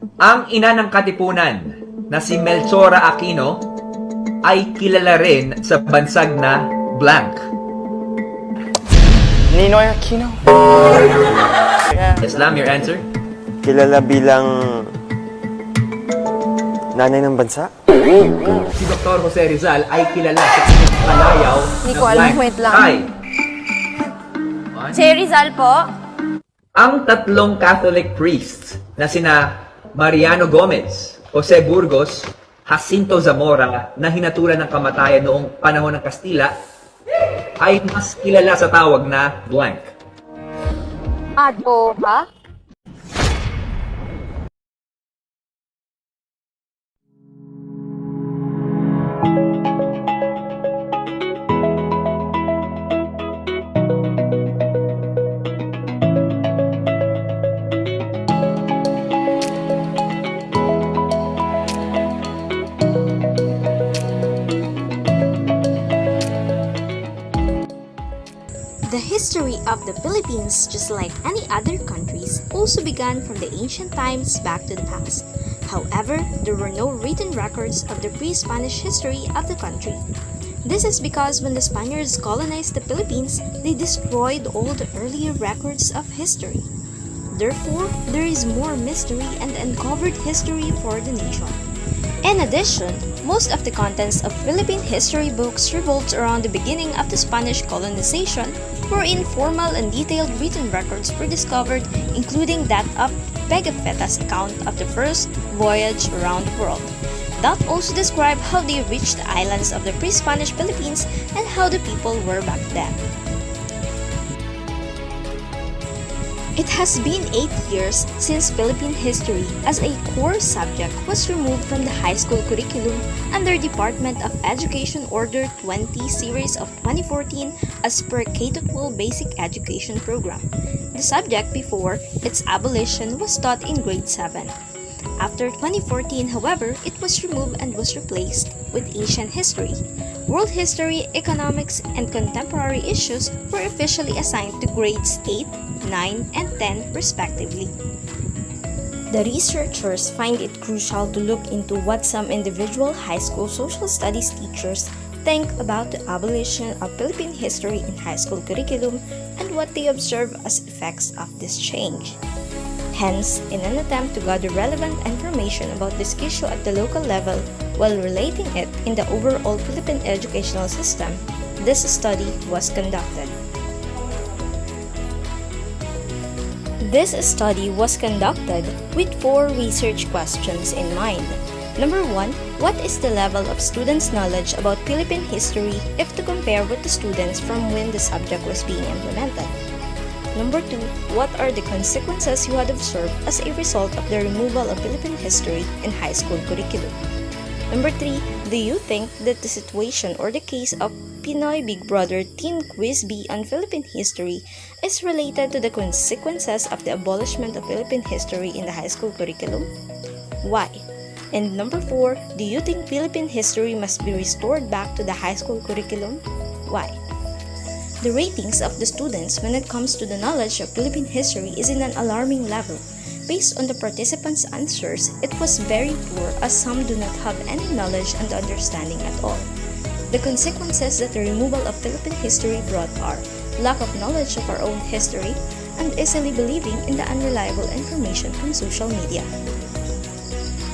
Ang ina ng Katipunan na si Melchora Aquino ay kilala rin sa bansag na blank. Ninoy Aquino. Islam, your answer? Kilala bilang nanay ng bansa? Si Dr. Jose Rizal ay kilala sa kanyang palayaw Hindi na ko alam, blank. wait lang. Ay, Si Rizal po? ang tatlong Catholic priests na sina Mariano Gomez, Jose Burgos, Jacinto Zamora na hinatulan ng kamatayan noong panahon ng Kastila ay mas kilala sa tawag na blank. Ado, ha? The history of the Philippines, just like any other countries, also began from the ancient times back to the past. However, there were no written records of the pre-Spanish history of the country. This is because when the Spaniards colonized the Philippines, they destroyed all the earlier records of history. Therefore, there is more mystery and uncovered history for the nation. In addition, most of the contents of Philippine history books revolves around the beginning of the Spanish colonization, wherein formal and detailed written records were discovered, including that of Pigafetta's account of the first voyage around the world. That also describe how they reached the islands of the pre-Spanish Philippines and how the people were back then. It has been 8 years since Philippine history as a core subject was removed from the high school curriculum under Department of Education Order 20 Series of 2014 as per K-12 Basic Education Program. The subject before its abolition was taught in grade 7. After 2014, however, it was removed and was replaced with Asian history. World history, economics, and contemporary issues were officially assigned to grades 8, 9, and 10 respectively. The researchers find it crucial to look into what some individual high school social studies teachers think about the abolition of Philippine history in high school curriculum and what they observe as effects of this change. Hence, in an attempt to gather relevant information about this issue at the local level while relating it in the overall Philippine educational system, this study was conducted. This study was conducted with 4 research questions in mind. Number 1, what is the level of students' knowledge about Philippine history if to compare with the students from when the subject was being implemented? Number 2, what are the consequences you had observed as a result of the removal of Philippine history in high school curriculum? Number 3, do you think that the situation or the case of Pinoy Big Brother Teen Quiz B on Philippine history is related to the consequences of the abolishment of Philippine history in the high school curriculum? Why? And number 4, do you think Philippine history must be restored back to the high school curriculum? Why? The ratings of the students when it comes to the knowledge of Philippine history is in an alarming level. Based on the participants' answers, it was very poor as some do not have any knowledge and understanding at all. The consequences that the removal of Philippine history brought are lack of knowledge of our own history and easily believing in the unreliable information from social media.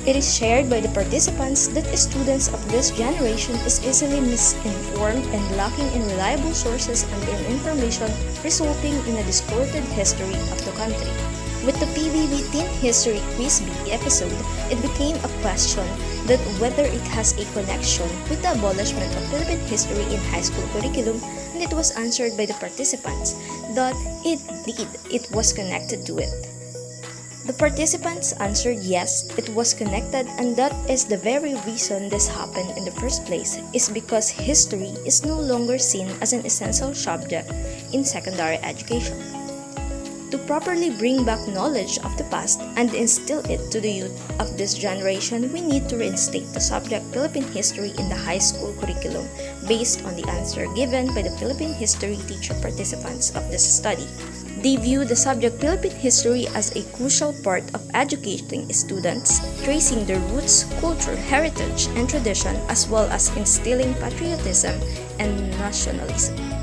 It is shared by the participants that students of this generation is easily misinformed and lacking in reliable sources and in information, resulting in a distorted history of the country. With the PBB Teen History Quiz B episode, it became a question that whether it has a connection with the abolishment of Philippine history in high school curriculum, and it was answered by the participants that it was connected to it. The participants answered yes, it was connected, and that is the very reason this happened in the first place is because history is no longer seen as an essential subject in secondary education. To properly bring back knowledge of the past and instill it to the youth of this generation, we need to reinstate the subject Philippine history in the high school curriculum based on the answer given by the Philippine history teacher participants of this study. They view the subject Philippine history as a crucial part of educating students, tracing their roots, culture, heritage, and tradition, as well as instilling patriotism and nationalism.